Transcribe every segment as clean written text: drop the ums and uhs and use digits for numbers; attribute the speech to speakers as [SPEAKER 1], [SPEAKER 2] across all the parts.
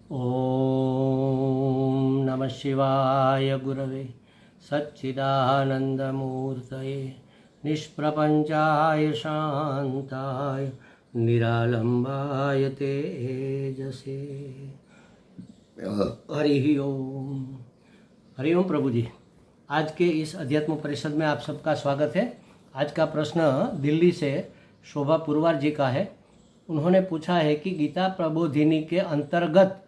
[SPEAKER 1] ओम नमः शिवाय गुरवे सच्चिदानंदमूर्तये निष्प्रपंचाय शांताय निरालंबाय तेजसे। हरि ओम। हरि ओम प्रभु जी। आज के इस अध्यात्म परिषद में आप सबका स्वागत है। आज का प्रश्न दिल्ली से शोभा पुरवार जी का है। उन्होंने पूछा है कि गीता प्रबोधिनी के अंतर्गत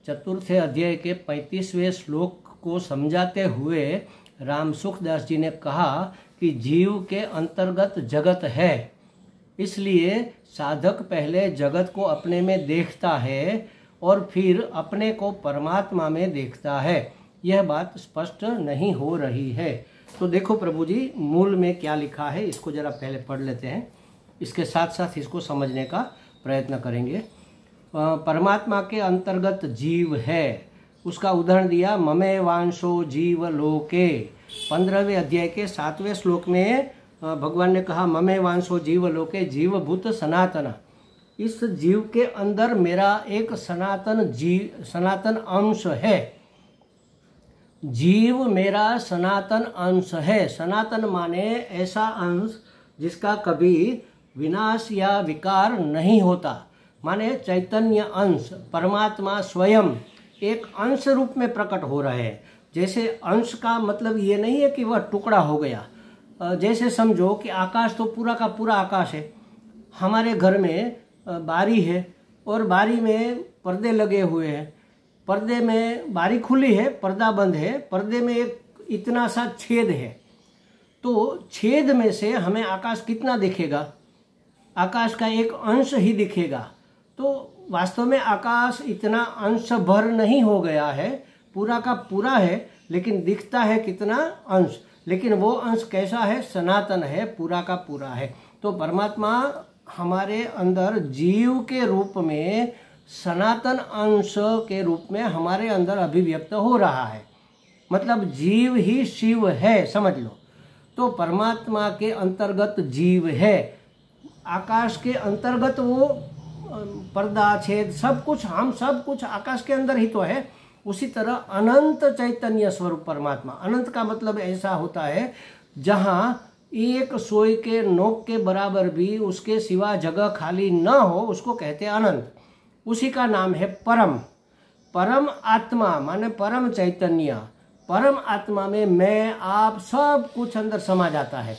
[SPEAKER 1] चतुर्थ अध्याय के 35वें श्लोक को समझाते हुए राम सुखदास जी ने कहा कि जीव के अंतर्गत जगत है, इसलिए साधक पहले जगत को अपने में देखता है और फिर अपने को परमात्मा में देखता है। यह बात स्पष्ट नहीं हो रही है। तो देखो प्रभु जी, मूल में क्या लिखा है इसको जरा पहले पढ़ लेते हैं, इसके साथ साथ इसको समझने का प्रयत्न करेंगे। परमात्मा के अंतर्गत जीव है, उसका उदाहरण दिया ममे वांशो जीव लोके। 15वें अध्याय के 7वें श्लोक में भगवान ने कहा ममे वांशो जीव लोके जीवभूत सनातन। इस जीव के अंदर मेरा एक सनातन अंश है। जीव मेरा सनातन अंश है। सनातन माने ऐसा अंश जिसका कभी विनाश या विकार नहीं होता, माने चैतन्य अंश। परमात्मा स्वयं एक अंश रूप में प्रकट हो रहे हैं। जैसे अंश का मतलब ये नहीं है कि वह टुकड़ा हो गया। जैसे समझो कि आकाश तो पूरा का पूरा आकाश है। हमारे घर में बारी है और बारी में पर्दे लगे हुए हैं। पर्दे में बारी खुली है, पर्दा बंद है, पर्दे में एक इतना सा छेद है। तो छेद में से हमें आकाश कितना दिखेगा? आकाश का एक अंश ही दिखेगा। तो वास्तव में आकाश इतना अंश भर नहीं हो गया है, पूरा का पूरा है, लेकिन दिखता है कितना अंश। लेकिन वो अंश कैसा है? सनातन है, पूरा का पूरा है। तो परमात्मा हमारे अंदर जीव के रूप में, सनातन अंश के रूप में हमारे अंदर अभिव्यक्त हो रहा है। मतलब जीव ही शिव है, समझ लो। तो परमात्मा के अंतर्गत जीव है, आकाश के अंतर्गत वो पर्दा छेद सब कुछ, हम सब कुछ आकाश के अंदर ही तो है। उसी तरह अनंत चैतन्य स्वरूप परमात्मा। अनंत का मतलब ऐसा होता है जहाँ एक सोई के नोक के बराबर भी उसके सिवा जगह खाली न हो, उसको कहते हैं अनंत। उसी का नाम है परम। परम आत्मा माने परम चैतन्य। परम आत्मा में मैं आप सब कुछ अंदर समा जाता है।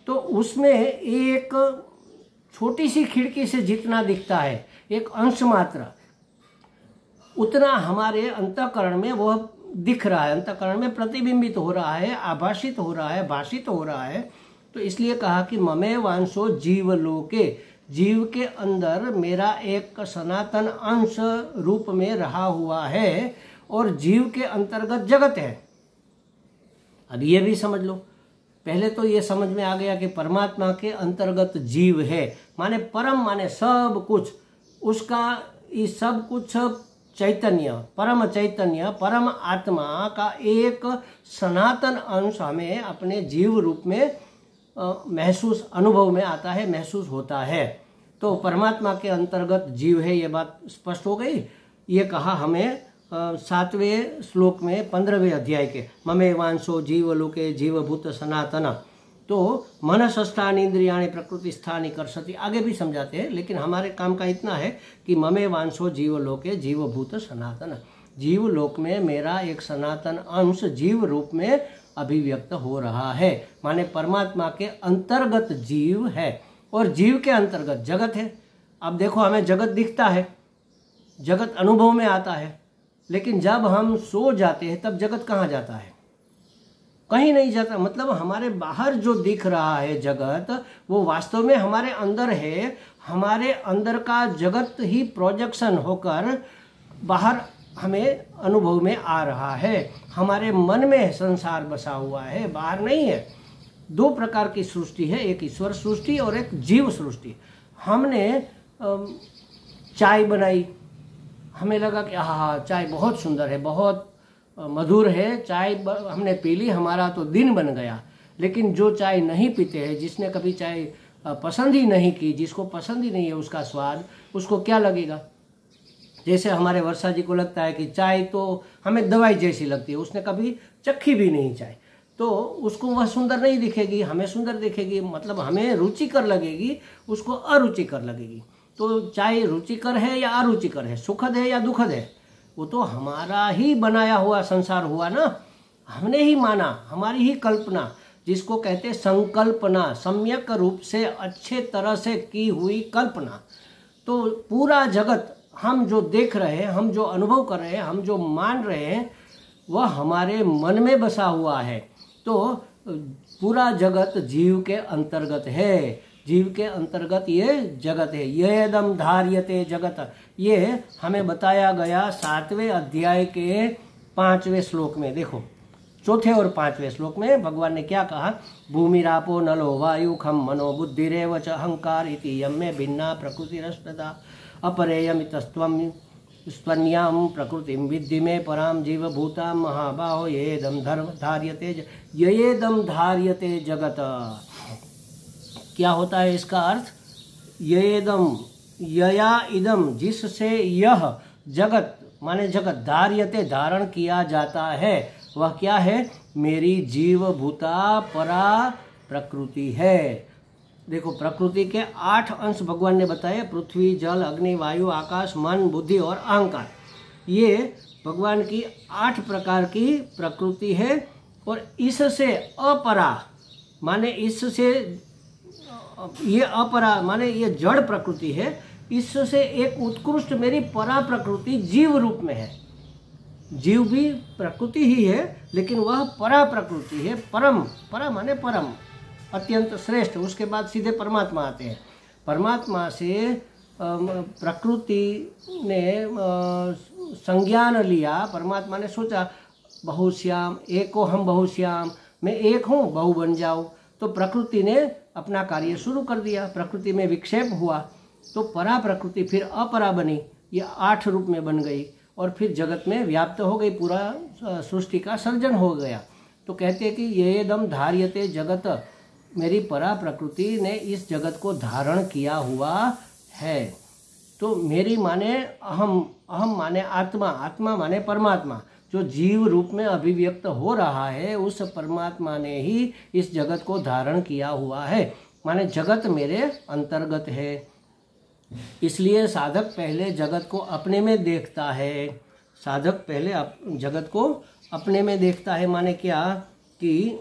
[SPEAKER 1] तो उसमें एक छोटी सी खिड़की से जितना दिखता है, एक अंश मात्र, उतना हमारे अंतःकरण में वह दिख रहा है, अंतःकरण में प्रतिबिंबित हो रहा है, आभाषित हो रहा है, भाषित हो रहा है। तो इसलिए कहा कि ममे वांशो जीव लोके, जीव के अंदर मेरा एक सनातन अंश रूप में रहा हुआ है और जीव के अंतर्गत जगत है। अब ये भी समझ लो। पहले तो ये समझ में आ गया कि परमात्मा के अंतर्गत जीव है, माने परम माने सब कुछ, उसका ये सब कुछ चैतन्य, परम चैतन्य, परम आत्मा का एक सनातन अंश हमें अपने जीव रूप में महसूस, अनुभव में आता है, महसूस होता है। तो परमात्मा के अंतर्गत जीव है, ये बात स्पष्ट हो गई। ये कहा हमें 7वें श्लोक में 15वें अध्याय के ममे वांशो जीव लोके जीवभूत सनातन। तो मनसस्थानि इंद्रियाणि प्रकृति स्थानि कर्षति, आगे भी समझाते हैं, लेकिन हमारे काम का इतना है कि ममे वांशो जीव लोके जीवभूत सनातन। जीव लोक में मेरा एक सनातन अंश जीव रूप में अभिव्यक्त हो रहा है, माने परमात्मा के अंतर्गत जीव है और जीव के अंतर्गत जगत है। अब देखो, हमें जगत दिखता है, जगत अनुभव में आता है, लेकिन जब हम सो जाते हैं तब जगत कहाँ जाता है? कहीं नहीं जाता। मतलब हमारे बाहर जो दिख रहा है जगत, वो वास्तव में हमारे अंदर है। हमारे अंदर का जगत ही प्रोजेक्शन होकर बाहर हमें अनुभव में आ रहा है। हमारे मन में संसार बसा हुआ है, बाहर नहीं है। दो प्रकार की सृष्टि है, एक ईश्वर सृष्टि और एक जीव सृष्टि। हमने चाय बनाई, हमें लगा कि हाँ चाय बहुत सुंदर है, बहुत मधुर है, चाय हमने पी ली, हमारा तो दिन बन गया। लेकिन जो चाय नहीं पीते हैं, जिसने कभी चाय पसंद ही नहीं की, जिसको पसंद ही नहीं है उसका स्वाद, उसको क्या लगेगा? जैसे हमारे वर्षा जी को लगता है कि चाय तो हमें दवाई जैसी लगती है, उसने कभी चखी भी नहीं चाय, तो उसको वह सुंदर नहीं दिखेगी, हमें सुंदर दिखेगी, मतलब हमें रुचिकर लगेगी, उसको अरुचिकर लगेगी। तो चाहे रुचिकर है या अरुचिकर है, सुखद है या दुखद है, वो तो हमारा ही बनाया हुआ संसार हुआ ना, हमने ही माना, हमारी ही कल्पना, जिसको कहते हैं संकल्पना, सम्यक रूप से अच्छे तरह से की हुई कल्पना। तो पूरा जगत हम जो देख रहे हैं, हम जो अनुभव कर रहे हैं, हम जो मान रहे हैं, वह हमारे मन में बसा हुआ है। तो पूरा जगत जीव के अंतर्गत है, जीव के अंतर्गत ये जगत है। येदम धार्यते जगत, ये हमें बताया गया 7वें अध्याय के 5वें श्लोक में। देखो चौथे और 5वें श्लोक में भगवान ने क्या कहा, भूमिरापो नलो वायु खम मनो बुद्धिरेव च अहंकार इति यम्मे भिन्ना प्रकृतिरस्मृता अपरेयमितस्त्वं स्वन्याम प्रकृतिम विद्धि में पराम जीवभूता महाबाहो येदम धर्म धार्यते येदम धार्यते जगत। क्या होता है इसका अर्थ? येदम, यया इदम, जिससे यह जगत माने जगत, धार्यते धारण किया जाता है, वह क्या है? मेरी जीवभूता परा प्रकृति है। देखो प्रकृति के 8 अंश भगवान ने बताए, पृथ्वी, जल, अग्नि, वायु, आकाश, मन, बुद्धि और अहंकार। ये भगवान की 8 प्रकार की प्रकृति है। और इससे अपरा माने इससे, ये अपरा माने ये जड़ प्रकृति है, इससे एक उत्कृष्ट मेरी परा प्रकृति जीव रूप में है। जीव भी प्रकृति ही है, लेकिन वह परा प्रकृति है। परम, परा माने परम, अत्यंत श्रेष्ठ। उसके बाद सीधे परमात्मा आते हैं। परमात्मा से प्रकृति ने संज्ञान लिया, परमात्मा ने सोचा बहुश्याम, एको हम बहुश्याम, मैं एक हूँ, बहु बन जाओ। तो प्रकृति ने अपना कार्य शुरू कर दिया, प्रकृति में विक्षेप हुआ, तो परा प्रकृति फिर अपरा बनी, ये 8 रूप में बन गई और फिर जगत में व्याप्त हो गई, पूरा सृष्टि का सर्जन हो गया। तो कहते हैं कि ये दम धार्यते जगत, मेरी परा प्रकृति ने इस जगत को धारण किया हुआ है। तो मेरी माने अहम, अहम माने आत्मा, आत्मा माने परमात्मा, जो जीव रूप में अभिव्यक्त हो रहा है, उस परमात्मा ने ही इस जगत को धारण किया हुआ है। माने जगत मेरे अंतर्गत है। इसलिए साधक पहले जगत को अपने में देखता है, साधक पहले जगत को अपने में देखता है। माने क्या कि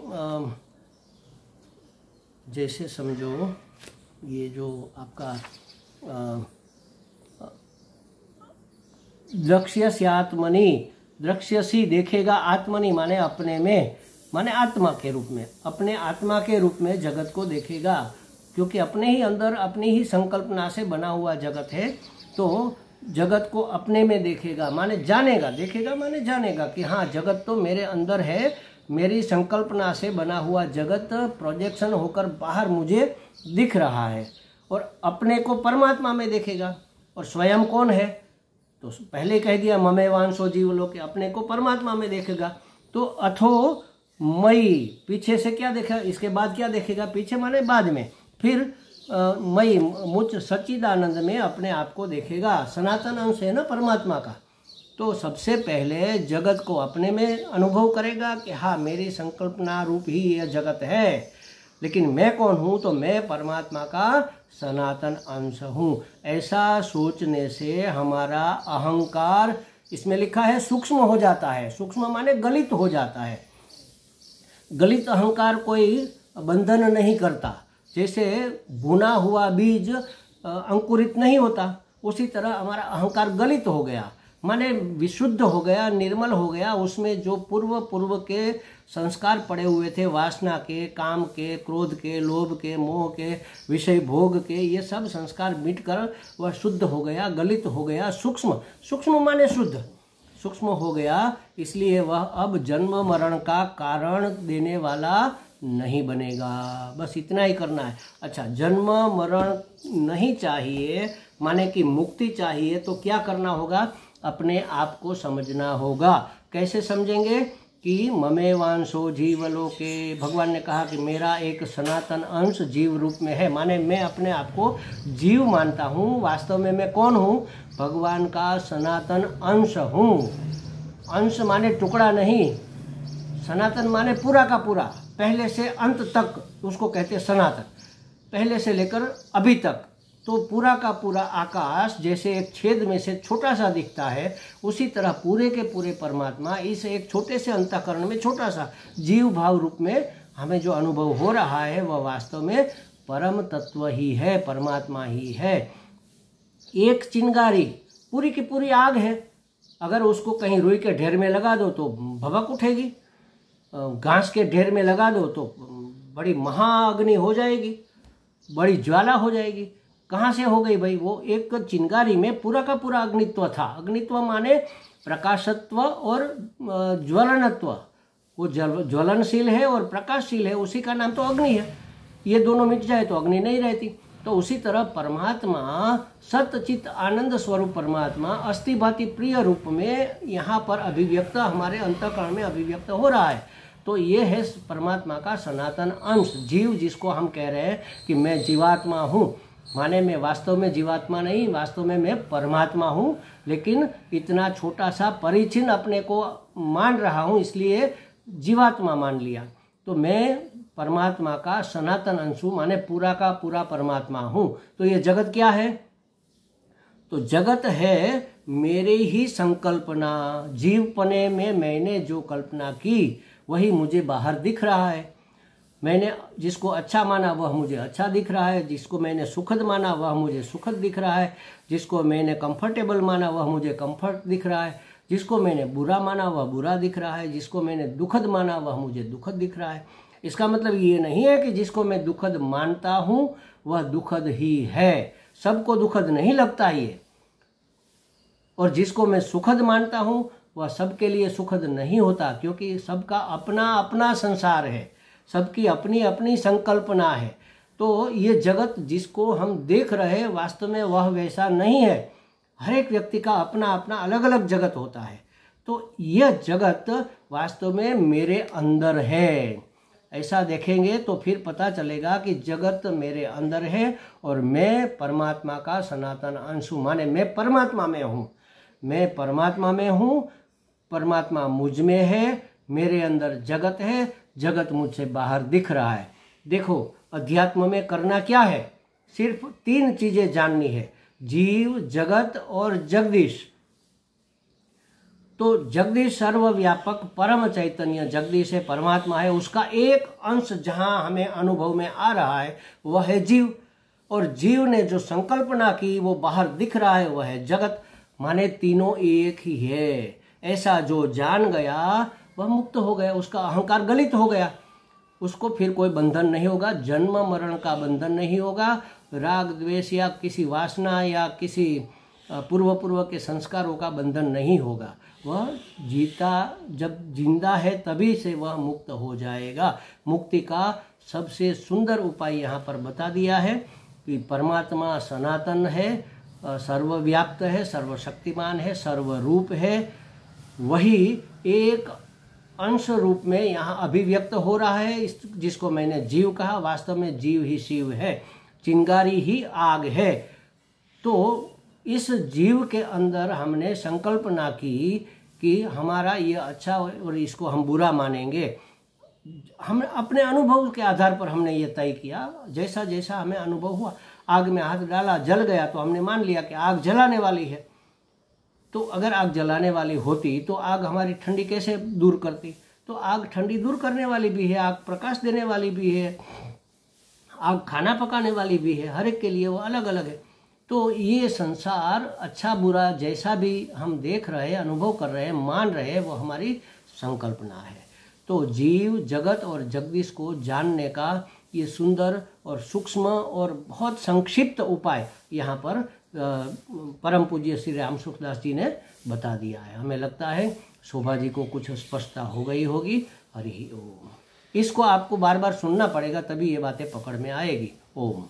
[SPEAKER 1] जैसे समझो ये जो आपका द्रक्ष्यस्यात्मनि, द्रक्ष्यसी देखेगा, आत्मनि माने अपने में, माने आत्मा के रूप में, अपने आत्मा के रूप में जगत को देखेगा, क्योंकि अपने ही अंदर अपनी ही संकल्पना से बना हुआ जगत है। तो जगत को अपने में देखेगा माने जानेगा, देखेगा माने जानेगा कि हाँ जगत तो मेरे अंदर है, मेरी संकल्पना से बना हुआ जगत प्रोजेक्शन होकर बाहर मुझे दिख रहा है। और अपने को परमात्मा में देखेगा। और स्वयं कौन है? तो पहले कह दिया ममेवांशो जीवलोके, अपने को परमात्मा में देखेगा। तो अथो मई, पीछे से क्या देखा, इसके बाद क्या देखेगा? पीछे माने बाद में, फिर मई मुझ सच्चिदानंद में अपने आप को देखेगा। सनातन अंश है ना परमात्मा का। तो सबसे पहले जगत को अपने में अनुभव करेगा कि हाँ मेरी संकल्पना रूप ही यह जगत है, लेकिन मैं कौन हूँ? तो मैं परमात्मा का सनातन अंश हूँ। ऐसा सोचने से हमारा अहंकार, इसमें लिखा है सूक्ष्म हो जाता है। सूक्ष्म माने गलित हो जाता है। गलित अहंकार कोई बंधन नहीं करता। जैसे भुना हुआ बीज अंकुरित नहीं होता, उसी तरह हमारा अहंकार गलित हो गया, माने विशुद्ध हो गया, निर्मल हो गया। उसमें जो पूर्व के संस्कार पड़े हुए थे, वासना के, काम के, क्रोध के, लोभ के, मोह के, विषय भोग के, ये सब संस्कार मिटकर वह शुद्ध हो गया, गलित हो गया, सूक्ष्म, सूक्ष्म माने शुद्ध, सूक्ष्म हो गया। इसलिए वह अब जन्म मरण का कारण देने वाला नहीं बनेगा। बस इतना ही करना है। अच्छा, जन्म मरण नहीं चाहिए माने कि मुक्ति चाहिए, तो क्या करना होगा? अपने आप को समझना होगा। कैसे समझेंगे? कि ममेवांशो जीवलोके, भगवान ने कहा कि मेरा एक सनातन अंश जीव रूप में है, माने मैं अपने आप को जीव मानता हूँ। वास्तव में मैं कौन हूँ? भगवान का सनातन अंश हूँ। अंश माने टुकड़ा नहीं, सनातन माने पूरा का पूरा, पहले से अंत तक, उसको कहते हैं सनातन, पहले से लेकर अभी तक। तो पूरा का पूरा आकाश जैसे एक छेद में से छोटा सा दिखता है, उसी तरह पूरे के पूरे परमात्मा इस एक छोटे से अंतःकरण में छोटा सा जीव भाव रूप में हमें जो अनुभव हो रहा है वह वास्तव में परम तत्व ही है, परमात्मा ही है। एक चिंगारी पूरी की पूरी आग है, अगर उसको कहीं रुई के ढेर में लगा दो तो भभक उठेगी, घास के ढेर में लगा दो तो बड़ी महाअग्नि हो जाएगी, बड़ी ज्वाला हो जाएगी। कहाँ से हो गई भाई? वो एक चिंगारी में पूरा का पूरा अग्नित्व था। अग्नित्व माने प्रकाशत्व और ज्वलनत्व, वो ज्वलनशील है और प्रकाशशील है, उसी का नाम तो अग्नि है। ये दोनों मिट जाए तो अग्नि नहीं रहती। तो उसी तरह परमात्मा सतचित आनंद स्वरूप परमात्मा अस्थि भांति प्रिय रूप में यहाँ पर अभिव्यक्त, हमारे अंतःकरण में अभिव्यक्त हो रहा है। तो ये है परमात्मा का सनातन अंश, जीव, जिसको हम कह रहे हैं कि मैं जीवात्मा हूँ। माने मैं वास्तव में जीवात्मा नहीं, वास्तव में मैं परमात्मा हूँ, लेकिन इतना छोटा सा परिचिन अपने को मान रहा हूँ, इसलिए जीवात्मा मान लिया। तो मैं परमात्मा का सनातन अंश हूँ, माने पूरा का पूरा परमात्मा हूँ। तो ये जगत क्या है? तो जगत है मेरे ही संकल्पना, जीवपने में मैंने जो कल्पना की वही मुझे बाहर दिख रहा है। मैंने जिसको अच्छा माना वह मुझे अच्छा दिख रहा है, जिसको मैंने सुखद माना वह मुझे सुखद दिख रहा है, जिसको मैंने कंफर्टेबल माना वह मुझे कंफर्ट दिख रहा है, जिसको मैंने बुरा माना वह बुरा दिख रहा है, जिसको मैंने दुखद माना वह मुझे दुखद दिख रहा है। इसका मतलब ये नहीं है कि जिसको मैं दुखद मानता हूँ वह दुखद ही है, सबको दुखद नहीं लगता ये। और जिसको मैं सुखद मानता हूँ वह सबके लिए सुखद नहीं होता, क्योंकि सबका अपना अपना संसार है, सबकी अपनी अपनी संकल्पना है। तो ये जगत जिसको हम देख रहे हैं वास्तव में वह वैसा नहीं है। हर एक व्यक्ति का अपना अपना अलग अलग जगत होता है। तो यह जगत वास्तव में मेरे अंदर है, ऐसा देखेंगे तो फिर पता चलेगा कि जगत मेरे अंदर है और मैं परमात्मा का सनातन अंश हूँ। माने मैं परमात्मा में हूँ, मैं परमात्मा में हूँ, परमात्मा मुझ में है, मेरे अंदर जगत है, जगत मुझसे बाहर दिख रहा है। देखो अध्यात्म में करना क्या है? सिर्फ 3 चीजें जाननी है, जीव, जगत और जगदीश। तो जगदीश सर्वव्यापक परम चैतन्य, जगदीश है, परमात्मा है, उसका एक अंश जहां हमें अनुभव में आ रहा है वह है जीव। और जीव ने जो संकल्पना की वो बाहर दिख रहा है वह है जगत। माने तीनों एक ही है। ऐसा जो जान गया वह मुक्त हो गया, उसका अहंकार गलित हो गया, उसको फिर कोई बंधन नहीं होगा, जन्म मरण का बंधन नहीं होगा, राग द्वेष या किसी वासना या किसी पूर्व के संस्कारों का बंधन नहीं होगा। वह जीता जब जिंदा है तभी से वह मुक्त हो जाएगा। मुक्ति का सबसे सुंदर उपाय यहाँ पर बता दिया है कि परमात्मा सनातन है, सर्वव्याप्त है, सर्वशक्तिमान है, सर्वरूप है, वही एक अंश रूप में यहाँ अभिव्यक्त हो रहा है। जिसको मैंने जीव कहा, वास्तव में जीव ही शिव है, चिंगारी ही आग है। तो इस जीव के अंदर हमने संकल्पना की कि हमारा ये अच्छा और इसको हम बुरा मानेंगे। हम अपने अनुभव के आधार पर हमने ये तय किया, जैसा जैसा हमें अनुभव हुआ। आग में हाथ डाला, जल गया तो हमने मान लिया कि आग जलाने वाली है। तो अगर आग जलाने वाली होती तो आग हमारी ठंडी कैसे दूर करती? तो आग ठंडी दूर करने वाली भी है, आग प्रकाश देने वाली भी है, आग खाना पकाने वाली भी है, हर एक के लिए वो अलग अलग है। तो ये संसार अच्छा बुरा जैसा भी हम देख रहे हैं, अनुभव कर रहे हैं, मान रहे हैं, वो हमारी संकल्पना है। तो जीव, जगत और जगदीश को जानने का ये सुंदर और सूक्ष्म और बहुत संक्षिप्त उपाय यहाँ पर परम पूज्य श्री राम सुखदास जी ने बता दिया है। हमें लगता है शोभा जी को कुछ स्पष्टता हो गई होगी। हरि ओम। इसको आपको बार बार सुनना पड़ेगा तभी ये बातें पकड़ में आएगी। ओम।